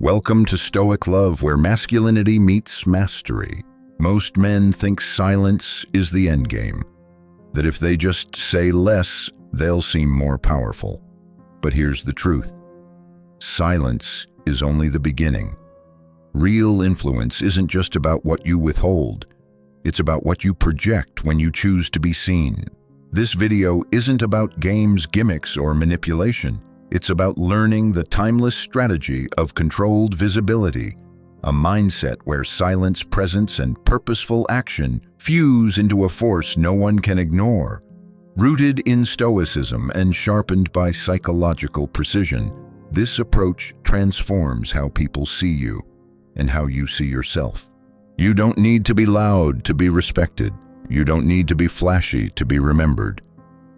Welcome to Stoic Love, where masculinity meets mastery. Most men think silence is the endgame, that if they just say less, they'll seem more powerful. But here's the truth. Silence is only the beginning. Real influence isn't just about what you withhold. It's about what you project when you choose to be seen. This video isn't about games, gimmicks, or manipulation. It's about learning the timeless strategy of controlled visibility, a mindset where silence, presence, and purposeful action fuse into a force no one can ignore. Rooted in Stoicism and sharpened by psychological precision, this approach transforms how people see you and how you see yourself. You don't need to be loud to be respected. You don't need to be flashy to be remembered.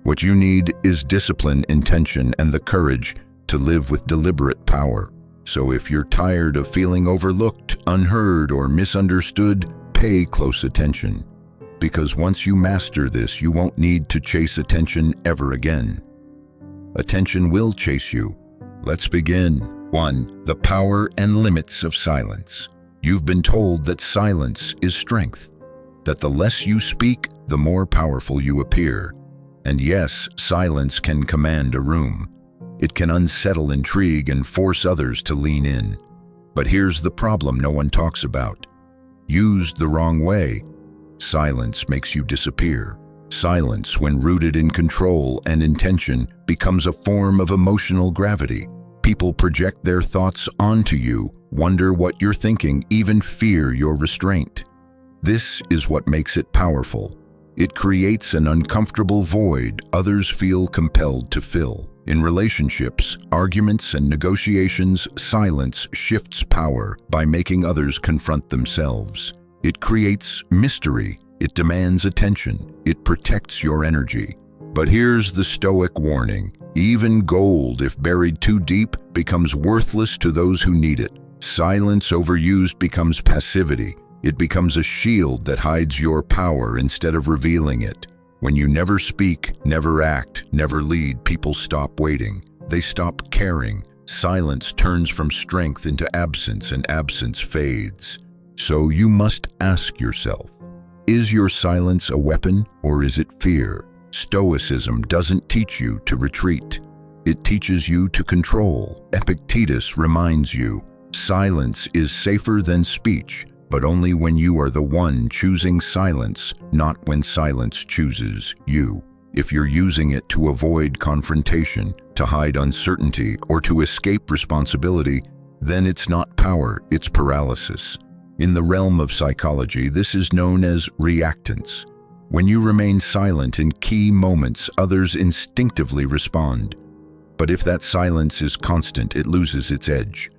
What you need is discipline, intention, and the courage to live with deliberate power. So if you're tired of feeling overlooked, unheard, or misunderstood, pay close attention. Because once you master this, you won't need to chase attention ever again. Attention will chase you. Let's begin. 1. The power and limits of silence. You've been told that silence is strength, that the less you speak, the more powerful you appear. And yes, silence can command a room. It can unsettle intrigue and force others to lean in. But here's the problem no one talks about. Used the wrong way, silence makes you disappear. Silence, when rooted in control and intention, becomes a form of emotional gravity. People project their thoughts onto you, wonder what you're thinking, even fear your restraint. This is what makes it powerful. It creates an uncomfortable void others feel compelled to fill. In relationships, arguments, and negotiations, silence shifts power by making others confront themselves. It creates mystery. It demands attention. It protects your energy. But here's the Stoic warning. Even gold, if buried too deep, becomes worthless to those who need it. Silence overused becomes passivity. It becomes a shield that hides your power instead of revealing it. When you never speak, never act, never lead, people stop waiting. They stop caring. Silence turns from strength into absence, and absence fades. So you must ask yourself, is your silence a weapon or is it fear? Stoicism doesn't teach you to retreat. It teaches you to control. Epictetus reminds you, silence is safer than speech, but only when you are the one choosing silence, not when silence chooses you. If you're using it to avoid confrontation, to hide uncertainty, or to escape responsibility, then it's not power, it's paralysis. In the realm of psychology, this is known as reactance. When you remain silent in key moments, others instinctively respond. But if that silence is constant, it loses its edge.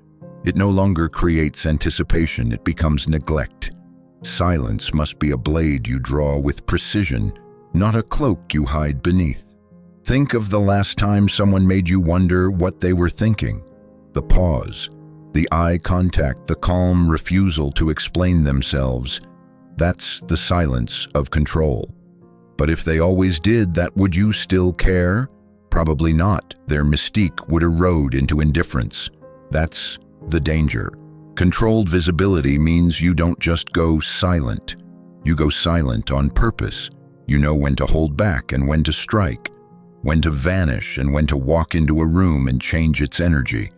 It no longer creates anticipation, it becomes neglect. Silence must be a blade you draw with precision, not a cloak you hide beneath. Think of the last time someone made you wonder what they were thinking. The pause, the eye contact, the calm refusal to explain themselves. That's the silence of control. But if they always did that, would you still care? Probably not. Their mystique would erode into indifference. That's the danger. Controlled visibility means you don't just go silent. You go silent on purpose. You know when to hold back and when to strike, when to vanish and when to walk into a room and change its energy.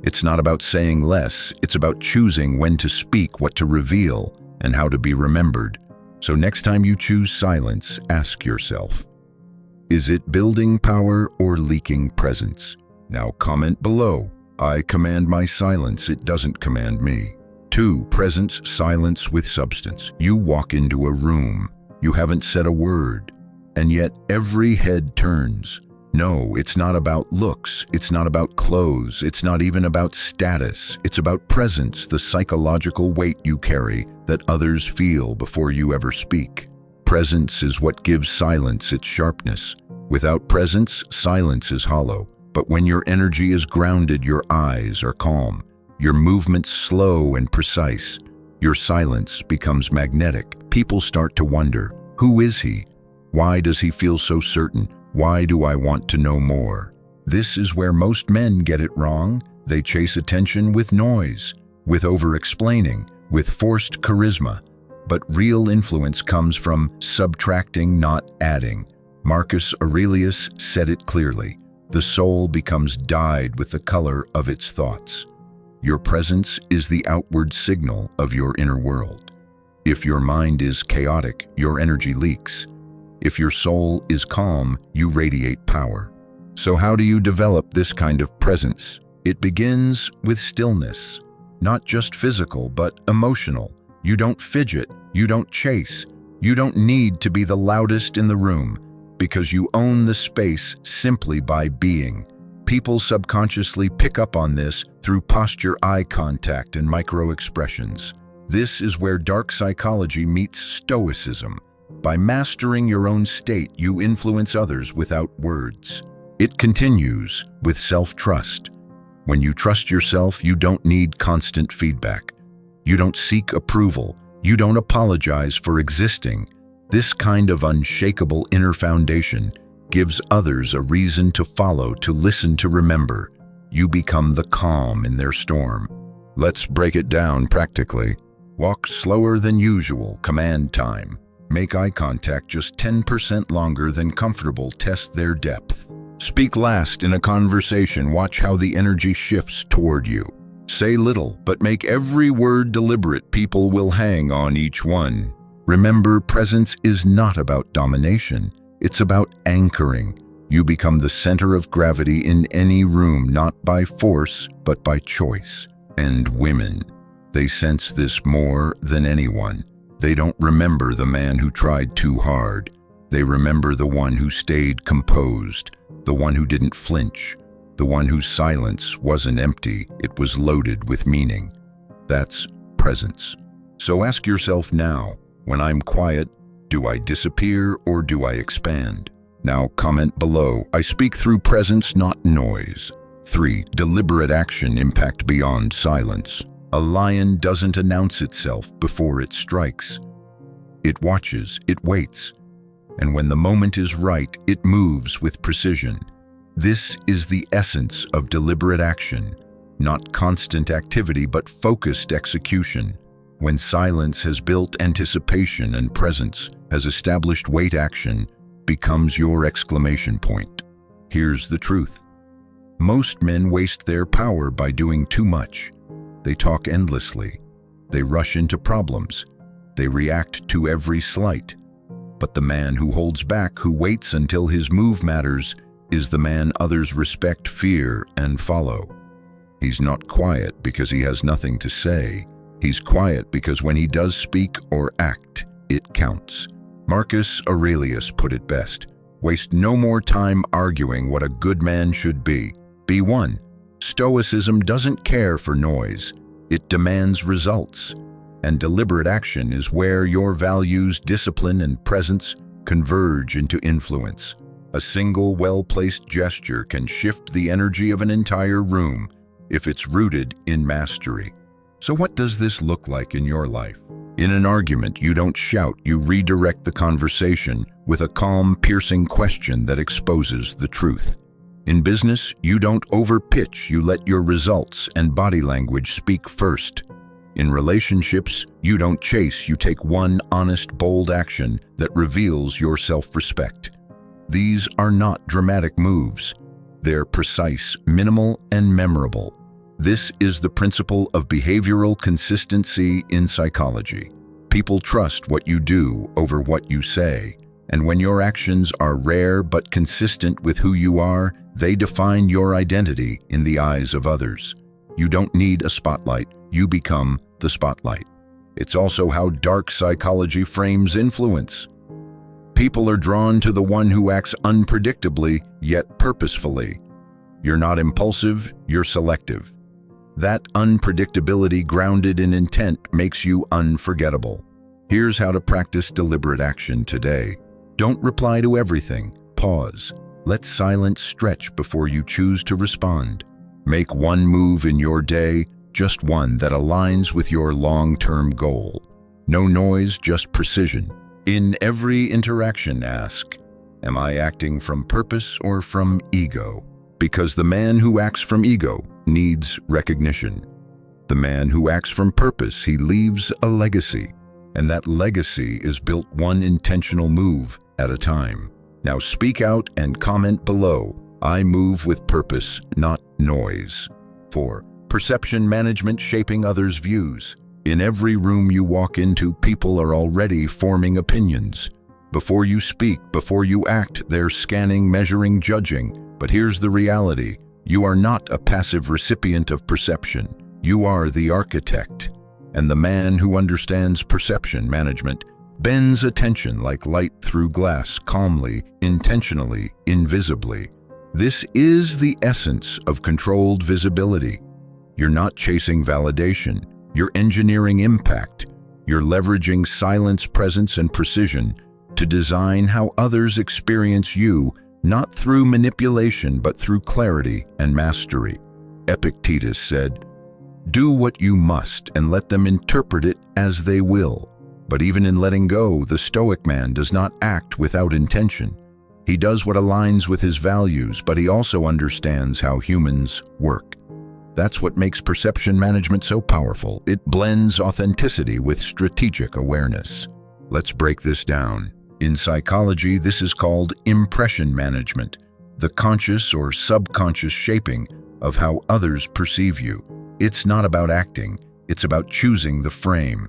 It's not about saying less, it's about choosing when to speak, what to reveal, and how to be remembered. So next time you choose silence, ask yourself, is it building power or leaking presence? Now comment below. I command my silence, it doesn't command me. 2. Presence, silence with substance. You walk into a room. You haven't said a word, and yet every head turns. No, it's not about looks. It's not about clothes. It's not even about status. It's about presence, the psychological weight you carry that others feel before you ever speak. Presence is what gives silence its sharpness. Without presence, silence is hollow. But when your energy is grounded, your eyes are calm, your movements slow and precise, your silence becomes magnetic. People start to wonder, who is he? Why does he feel so certain? Why do I want to know more? This is where most men get it wrong. They chase attention with noise, with over-explaining, with forced charisma. But real influence comes from subtracting, not adding. Marcus Aurelius said it clearly. The soul becomes dyed with the color of its thoughts. Your presence is the outward signal of your inner world. If your mind is chaotic, your energy leaks. If your soul is calm, you radiate power. So how do you develop this kind of presence? It begins with stillness, not just physical, but emotional. You don't fidget, you don't chase, you don't need to be the loudest in the room, because you own the space simply by being. People subconsciously pick up on this through posture, eye contact, and micro-expressions. This is where dark psychology meets Stoicism. By mastering your own state, you influence others without words. It continues with self-trust. When you trust yourself, you don't need constant feedback. You don't seek approval. You don't apologize for existing. This kind of unshakable inner foundation gives others a reason to follow, to listen, to remember. You become the calm in their storm. Let's break it down practically. Walk slower than usual, command time. Make eye contact just 10% longer than comfortable, test their depth. Speak last in a conversation, watch how the energy shifts toward you. Say little, but make every word deliberate. People will hang on each one. Remember, presence is not about domination. It's about anchoring. You become the center of gravity in any room, not by force, but by choice. And women, they sense this more than anyone. They don't remember the man who tried too hard. They remember the one who stayed composed, the one who didn't flinch, the one whose silence wasn't empty, it was loaded with meaning. That's presence. So ask yourself now, when I'm quiet, do I disappear or do I expand? Now comment below. I speak through presence, not noise. 3. Deliberate action impact beyond silence. A lion doesn't announce itself before it strikes. It watches, it waits, and when the moment is right, it moves with precision. This is the essence of deliberate action, not constant activity, but focused execution. When silence has built anticipation and presence has established weight, action becomes your exclamation point. Here's the truth. Most men waste their power by doing too much. They talk endlessly. They rush into problems. They react to every slight. But the man who holds back, who waits until his move matters, is the man others respect, fear, and follow. He's not quiet because he has nothing to say. He's quiet because when he does speak or act, it counts. Marcus Aurelius put it best. Waste no more time arguing what a good man should be. Be one. Stoicism doesn't care for noise. It demands results. And deliberate action is where your values, discipline, and presence converge into influence. A single well-placed gesture can shift the energy of an entire room if it's rooted in mastery. So what does this look like in your life? In an argument, you don't shout, you redirect the conversation with a calm, piercing question that exposes the truth. In business, you don't overpitch, you let your results and body language speak first. In relationships, you don't chase, you take one honest, bold action that reveals your self-respect. These are not dramatic moves. They're precise, minimal, and memorable. This is the principle of behavioral consistency in psychology. People trust what you do over what you say. And when your actions are rare but consistent with who you are, they define your identity in the eyes of others. You don't need a spotlight, you become the spotlight. It's also how dark psychology frames influence. People are drawn to the one who acts unpredictably, yet purposefully. You're not impulsive, you're selective. That unpredictability grounded in intent makes you unforgettable. Here's how to practice deliberate action today. Don't reply to everything. Pause. Let silence stretch before you choose to respond. Make one move in your day, just one that aligns with your long-term goal. No noise, just precision. In every interaction, ask, am I acting from purpose or from ego? Because the man who acts from ego needs recognition. The man who acts from purpose, he leaves a legacy. And that legacy is built one intentional move at a time. Now speak out and comment below. I move with purpose, not noise. 4. Perception management, shaping others' views. In every room you walk into, people are already forming opinions. Before you speak, before you act, they're scanning, measuring, judging. But here's the reality. You are not a passive recipient of perception. You are the architect. And the man who understands perception management bends attention like light through glass, calmly, intentionally, invisibly. This is the essence of controlled visibility. You're not chasing validation. You're engineering impact. You're leveraging silence, presence, and precision to design how others experience you, not through manipulation, but through clarity and mastery. Epictetus said, "Do what you must and let them interpret it as they will." But even in letting go, the Stoic man does not act without intention. He does what aligns with his values, but he also understands how humans work. That's what makes perception management so powerful. It blends authenticity with strategic awareness. Let's break this down. In psychology, this is called impression management, the conscious or subconscious shaping of how others perceive you. It's not about acting, it's about choosing the frame.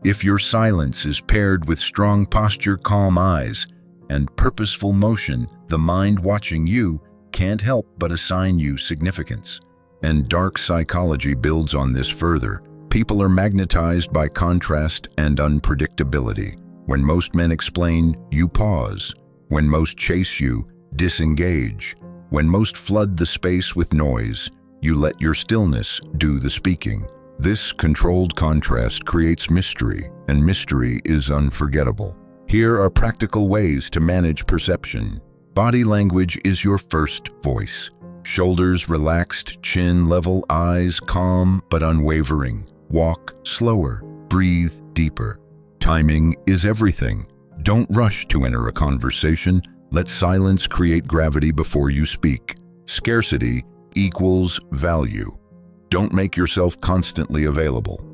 If your silence is paired with strong posture, calm eyes, and purposeful motion, the mind watching you can't help but assign you significance. And dark psychology builds on this further. People are magnetized by contrast and unpredictability. When most men explain, you pause. When most chase you, disengage. When most flood the space with noise, you let your stillness do the speaking. This controlled contrast creates mystery, and mystery is unforgettable. Here are practical ways to manage perception. Body language is your first voice. Shoulders relaxed, chin level, eyes calm but unwavering. Walk slower, breathe deeper. Timing is everything. Don't rush to enter a conversation. Let silence create gravity before you speak. Scarcity equals value. Don't make yourself constantly available.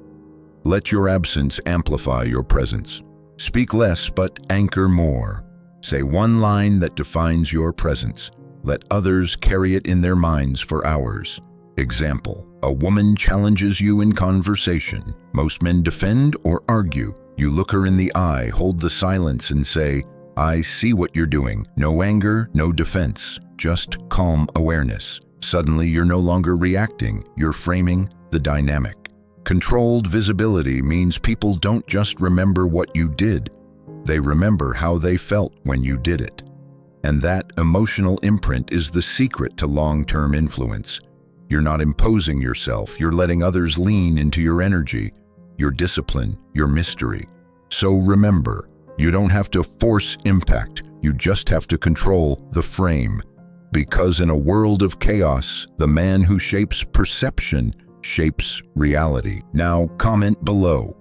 Let your absence amplify your presence. Speak less but anchor more. Say one line that defines your presence. Let others carry it in their minds for hours. Example, a woman challenges you in conversation. Most men defend or argue. You look her in the eye, hold the silence and say, "I see what you're doing." No anger, no defense, just calm awareness. Suddenly you're no longer reacting, you're framing the dynamic. Controlled visibility means people don't just remember what you did, they remember how they felt when you did it. And that emotional imprint is the secret to long-term influence. You're not imposing yourself, you're letting others lean into your energy, your discipline, your mystery. So remember, you don't have to force impact, you just have to control the frame. Because in a world of chaos, the man who shapes perception shapes reality. Now comment below.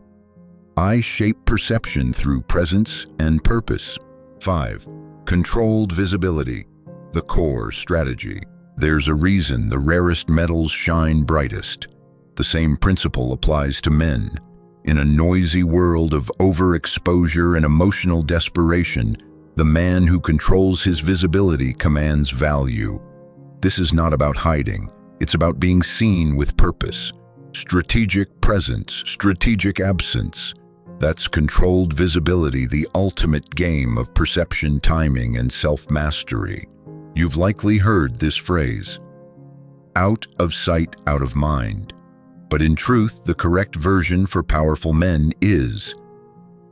I shape perception through presence and purpose. 5. Controlled visibility, the core strategy. There's a reason the rarest metals shine brightest. The same principle applies to men. In a noisy world of overexposure and emotional desperation, the man who controls his visibility commands value. This is not about hiding, it's about being seen with purpose. Strategic presence, strategic absence. That's controlled visibility, the ultimate game of perception, timing, and self-mastery. You've likely heard this phrase, out of sight, out of mind. But in truth, the correct version for powerful men is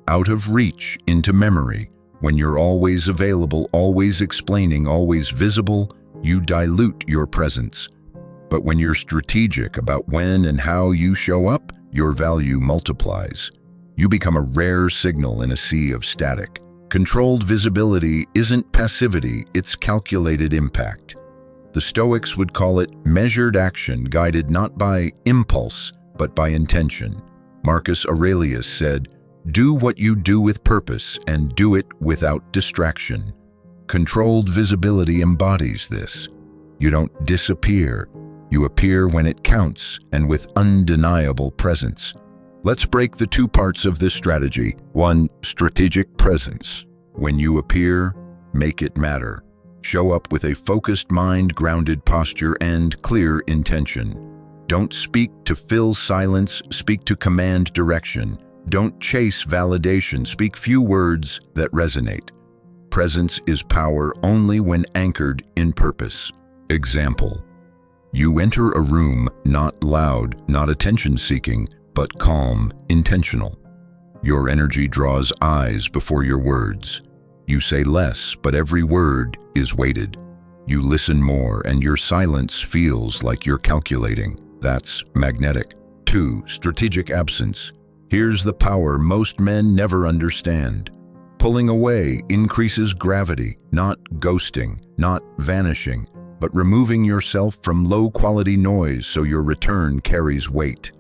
out of reach into memory. When you're always available, always explaining, always visible, you dilute your presence. But when you're strategic about when and how you show up, your value multiplies. You become a rare signal in a sea of static. Controlled visibility isn't passivity, it's calculated impact. The Stoics would call it measured action guided not by impulse, but by intention. Marcus Aurelius said, "Do what you do with purpose and do it without distraction." Controlled visibility embodies this. You don't disappear. You appear when it counts and with undeniable presence. Let's break the two parts of this strategy. 1. Strategic presence. When you appear, make it matter. Show up with a focused mind, grounded posture, and clear intention. Don't speak to fill silence, speak to command direction. Don't chase validation, speak few words that resonate. Presence is power only when anchored in purpose. Example: you enter a room not loud, not attention-seeking, but calm, intentional. Your energy draws eyes before your words. You say less, but every word is weighted. You listen more, and your silence feels like you're calculating. That's magnetic. 2. Strategic absence. Here's the power most men never understand. Pulling away increases gravity, not ghosting, not vanishing, but removing yourself from low-quality noise so your return carries weight.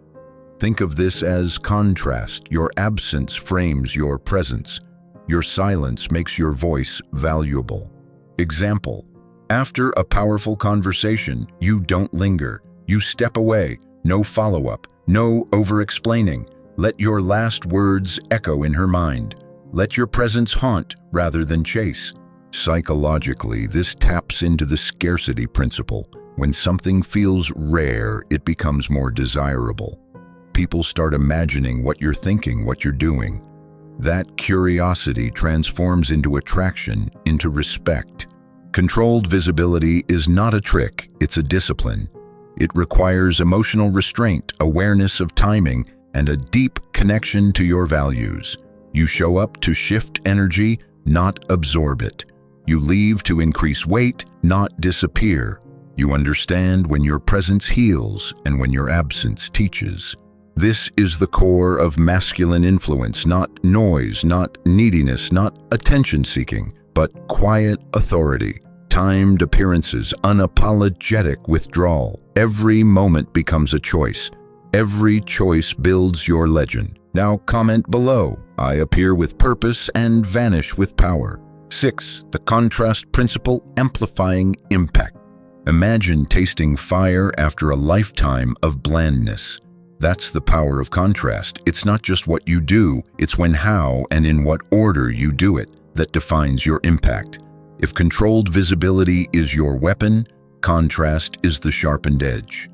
Think of this as contrast. Your absence frames your presence. Your silence makes your voice valuable. Example: after a powerful conversation, you don't linger. You step away. No follow-up, no over-explaining. Let your last words echo in her mind. Let your presence haunt rather than chase. Psychologically, this taps into the scarcity principle. When something feels rare, it becomes more desirable. People start imagining what you're thinking, what you're doing. That curiosity transforms into attraction, into respect. Controlled visibility is not a trick, it's a discipline. It requires emotional restraint, awareness of timing, and a deep connection to your values. You show up to shift energy, not absorb it. You leave to increase weight, not disappear. You understand when your presence heals and when your absence teaches. This is the core of masculine influence, not noise, not neediness, not attention-seeking, but quiet authority. Timed appearances, unapologetic withdrawal. Every moment becomes a choice. Every choice builds your legend. Now comment below. I appear with purpose and vanish with power. 6. The contrast principle, amplifying impact. Imagine tasting fire after a lifetime of blandness. That's the power of contrast. It's not just what you do, it's when, how, and in what order you do it that defines your impact. If controlled visibility is your weapon, contrast is the sharpened edge.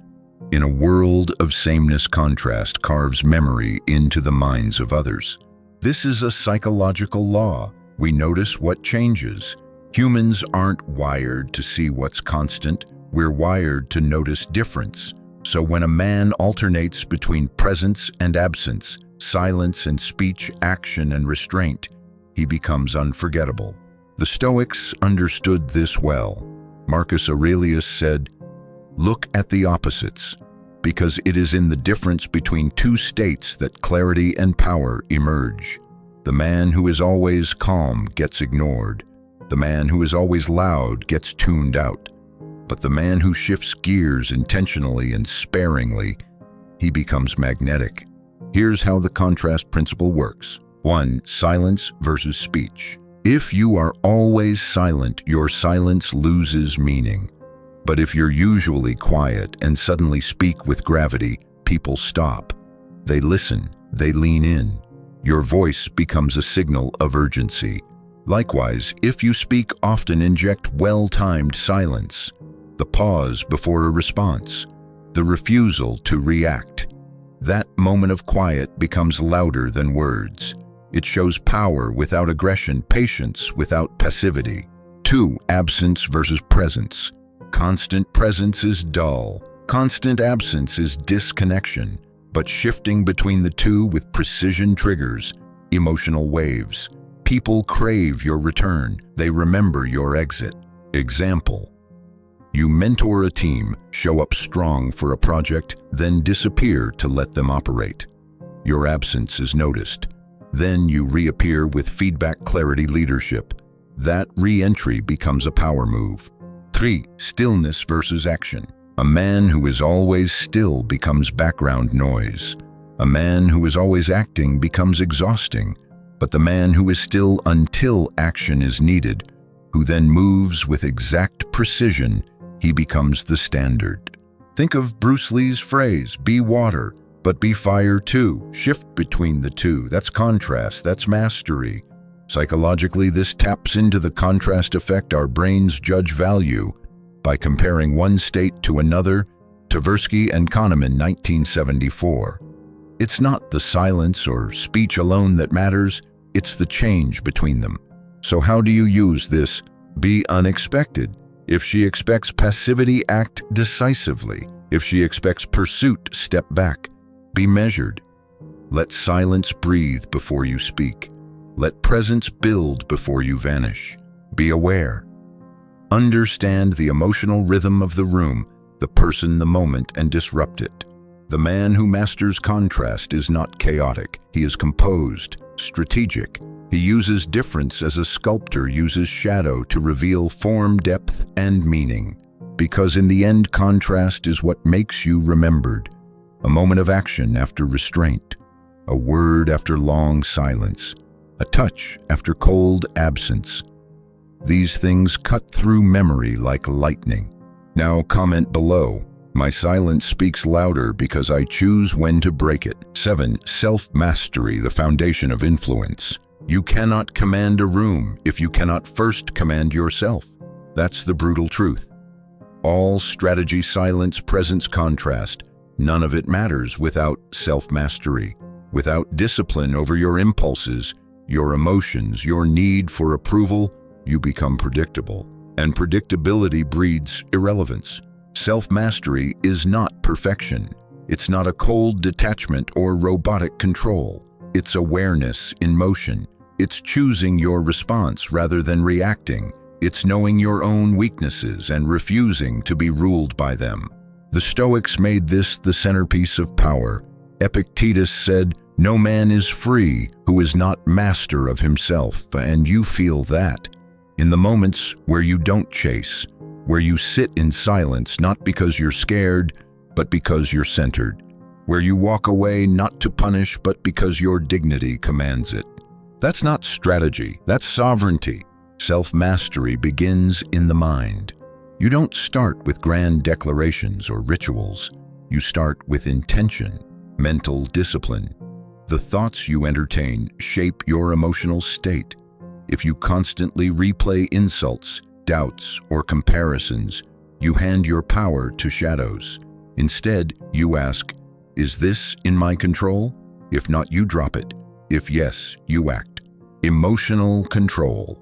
In a world of sameness, contrast carves memory into the minds of others. This is a psychological law. We notice what changes. Humans aren't wired to see what's constant. We're wired to notice difference. So when a man alternates between presence and absence, silence and speech, action and restraint, he becomes unforgettable. The Stoics understood this well. Marcus Aurelius said, "Look at the opposites, because it is in the difference between two states that clarity and power emerge. The man who is always calm gets ignored. The man who is always loud gets tuned out. But the man who shifts gears intentionally and sparingly, he becomes magnetic." Here's how the contrast principle works. 1. Silence versus speech. If you are always silent, your silence loses meaning. But if you're usually quiet and suddenly speak with gravity, people stop. They listen, they lean in. Your voice becomes a signal of urgency. Likewise, if you speak often, inject well-timed silence. The pause before a response. The refusal to react. That moment of quiet becomes louder than words. It shows power without aggression, patience without passivity. 2. Absence versus presence. Constant presence is dull. Constant absence is disconnection. But shifting between the two with precision triggers emotional waves. People crave your return. They remember your exit. Example: you mentor a team, show up strong for a project, then disappear to let them operate. Your absence is noticed. Then you reappear with feedback, clarity, leadership. That re-entry becomes a power move. 3. Stillness versus action. A man who is always still becomes background noise. A man who is always acting becomes exhausting. But the man who is still until action is needed, who then moves with exact precision, he becomes the standard. Think of Bruce Lee's phrase, be water, but be fire too. Shift between the two. That's contrast, that's mastery. Psychologically, this taps into the contrast effect our brains judge value by comparing one state to another. Tversky and Kahneman, 1974. It's not the silence or speech alone that matters, it's the change between them. So how do you use this? Be unexpected. If she expects passivity, act decisively. If she expects pursuit, step back. Be measured. Let silence breathe before you speak. Let presence build before you vanish. Be aware. Understand the emotional rhythm of the room, the person, the moment, and disrupt it. The man who masters contrast is not chaotic. He is composed, strategic. He uses difference as a sculptor uses shadow to reveal form, depth, and meaning. Because in the end, contrast is what makes you remembered. A moment of action after restraint. A word after long silence. A touch after cold absence. These things cut through memory like lightning. Now comment below. My silence speaks louder because I choose when to break it. 7. Self-mastery, the foundation of influence. You cannot command a room if you cannot first command yourself. That's the brutal truth. All strategy, silence, presence, contrast. None of it matters without self-mastery. Without discipline over your impulses, your emotions, your need for approval, you become predictable. And predictability breeds irrelevance. Self-mastery is not perfection. It's not a cold detachment or robotic control. It's awareness in motion. It's choosing your response rather than reacting. It's knowing your own weaknesses and refusing to be ruled by them. The Stoics made this the centerpiece of power. Epictetus said, "No man is free who is not master of himself," and you feel that. In the moments where you don't chase, where you sit in silence not because you're scared, but because you're centered. Where you walk away not to punish, but because your dignity commands it. That's not strategy, that's sovereignty. Self-mastery begins in the mind. You don't start with grand declarations or rituals. You start with intention, mental discipline. The thoughts you entertain shape your emotional state. If you constantly replay insults, doubts, or comparisons, you hand your power to shadows. Instead, you ask, is this in my control? If not, you drop it. If yes, you act. Emotional control.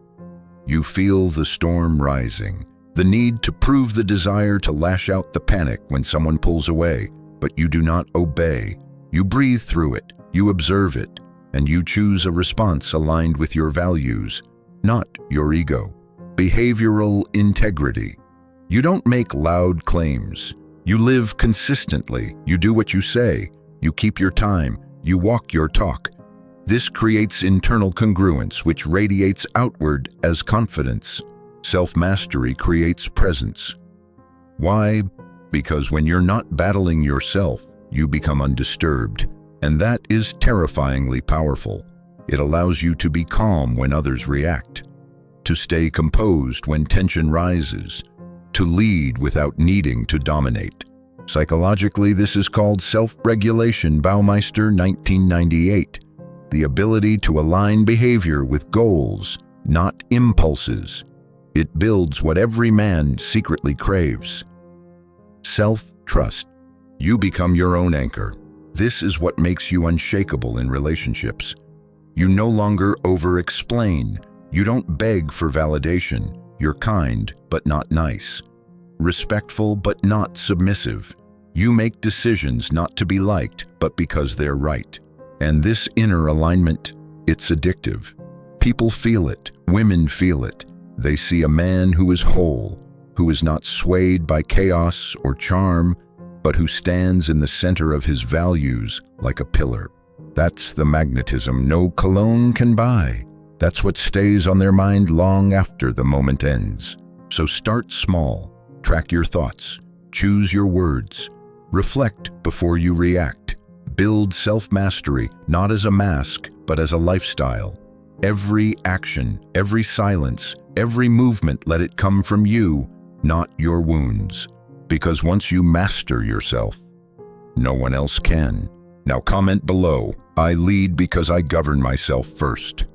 You feel the storm rising, the need to prove, the desire to lash out, the panic when someone pulls away, but you do not obey. You breathe through it, you observe it, and you choose a response aligned with your values, not your ego. Behavioral integrity. You don't make loud claims. You live consistently. You do what you say. You keep your time. You walk your talk. This creates internal congruence, which radiates outward as confidence. Self-mastery creates presence. Why? Because when you're not battling yourself, you become undisturbed. And that is terrifyingly powerful. It allows you to be calm when others react, to stay composed when tension rises, to lead without needing to dominate. Psychologically, this is called self-regulation, Baumeister, 1998. The ability to align behavior with goals, not impulses. It builds what every man secretly craves. Self-trust. You become your own anchor. This is what makes you unshakable in relationships. You no longer over-explain. You don't beg for validation. You're kind, but not nice. Respectful, but not submissive. You make decisions not to be liked, but because they're right. And this inner alignment, it's addictive. People feel it. Women feel it. They see a man who is whole, who is not swayed by chaos or charm, but who stands in the center of his values like a pillar. That's the magnetism no cologne can buy. That's what stays on their mind long after the moment ends. So start small. Track your thoughts. Choose your words. Reflect before you react. Build self-mastery, not as a mask, but as a lifestyle. Every action, every silence, every movement, let it come from you, not your wounds, because once you master yourself, no one else can. Now comment below, I lead because I govern myself first.